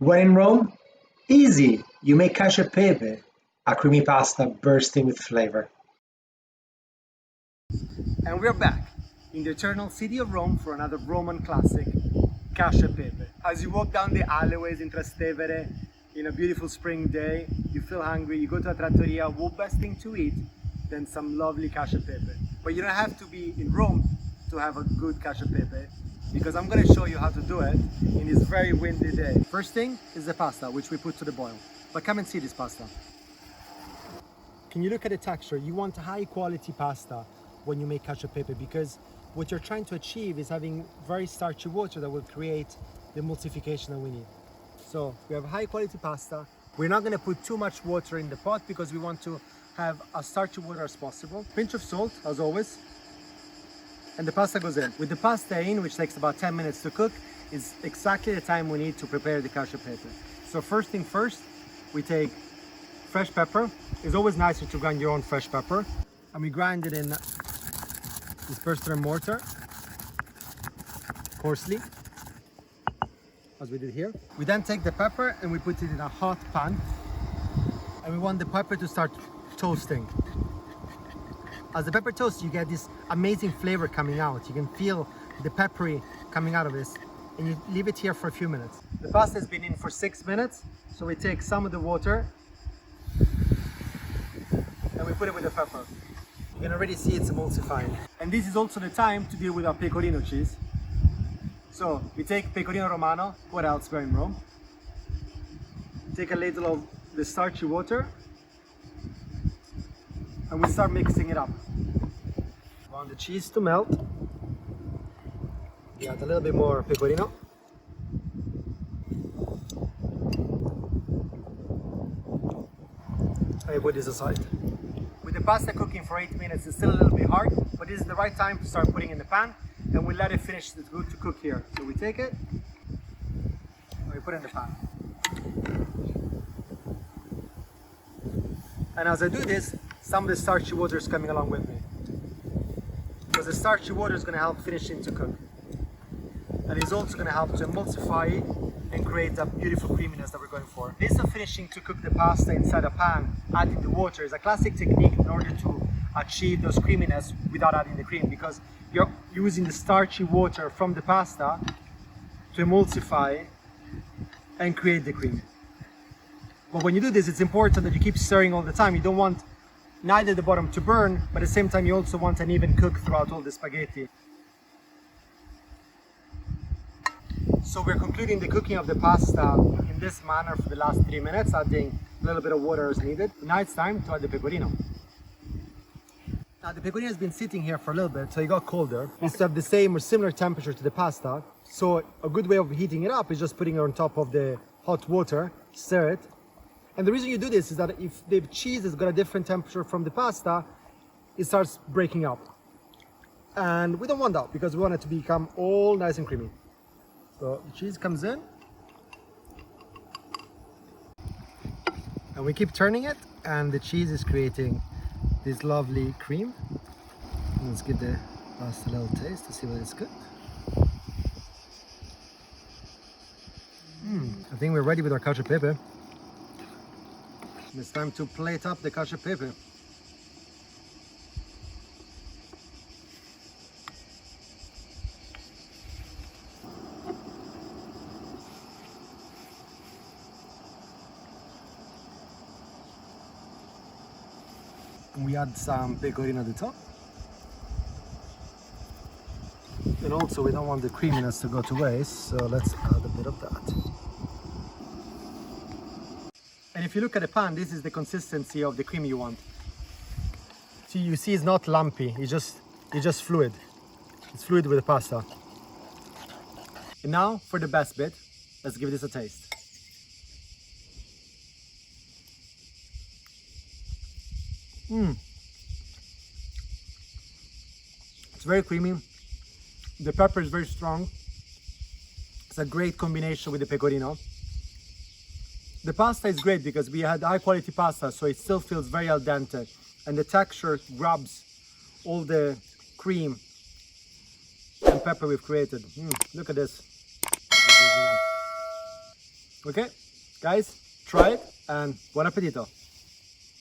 When in Rome, easy, you make cacio e pepe, a creamy pasta bursting with flavor. And we're back in the eternal city of Rome for another Roman classic, cacio e pepe. As you walk down the alleyways in Trastevere in a beautiful spring day, you feel hungry, you go to a trattoria, what best thing to eat than some lovely cacio e pepe? But you don't have to be in Rome to have a good cacio e pepe, because I'm going to show you how to do it in this very windy day. First thing is the pasta, which we put to the boil. But come and see this pasta. Can you look at the texture? You want high quality pasta when you make cacio e pepe, because what you're trying to achieve is having very starchy water that will create the emulsification that we need. So we have high quality pasta. We're not going to put too much water in the pot because we want to have as starchy water as possible. Pinch of salt, as always. And the pasta goes in. With the pasta in, which takes about 10 minutes to cook, is exactly the time we need to prepare the cacio e pepe. So first thing first, we take fresh pepper. It's always nicer to grind your own fresh pepper. And we grind it in this pestle and mortar, coarsely, as we did here. We then take the pepper and we put it in a hot pan. And we want the pepper to start toasting. As the pepper toasts, you get this amazing flavor coming out. You can feel the peppery coming out of this. And you leave it here for a few minutes. The pasta has been in for 6 minutes. So we take some of the water and we put it with the pepper. You can already see it's emulsifying. And this is also the time to deal with our pecorino cheese. So we take Pecorino Romano, what else we're in Rome. Take a little of the starchy water and we start mixing it up. We want the cheese to melt. We add a little bit more pecorino. I put this aside. With the pasta cooking for 8 minutes, it's still a little bit hard, but this is the right time to start putting in the pan, and we let it finish to cook here. So we take it, and we put it in the pan. And as I do this, some of the starchy water is coming along with me. Because the starchy water is going to help finishing to cook. And it's also going to help to emulsify and create that beautiful creaminess that we're going for. This of finishing to cook the pasta inside a pan, adding the water, is a classic technique in order to achieve those creaminess without adding the cream, because you're using the starchy water from the pasta to emulsify and create the cream. But when you do this, it's important that you keep stirring all the time. You don't want neither the bottom to burn, but at the same time you also want an even cook throughout all the spaghetti. So we're concluding the cooking of the pasta in this manner for the last 3 minutes, adding a little bit of water as needed. Now it's time to add the pecorino. Now the pecorino has been sitting here for a little bit, so it got colder. It's to have the same or similar temperature to the pasta. So a good way of heating it up is just putting it on top of the hot water, stir it. And the reason you do this is that if the cheese has got a different temperature from the pasta, it starts breaking up. And we don't want that, because we want it to become all nice and creamy. So the cheese comes in, and we keep turning it, and the cheese is creating this lovely cream. Let's give the pasta a little taste to see whether it's good. I think we're ready with our cacio e pepe. It's time to plate up the cacio e pepe. We add some pecorino at the top. And also we don't want the creaminess to go to waste, so let's add a bit of that. And if you look at the pan, this is the consistency of the cream you want. See, you see it's not lumpy, it's just fluid. It's fluid with the pasta. And now for the best bit, let's give this a taste. It's very creamy. The pepper is very strong. It's a great combination with the pecorino. The pasta is great because we had high quality pasta, so it still feels very al dente, and the texture grabs all the cream and pepper we've created. Look at this. Okay, guys, try it and buon appetito.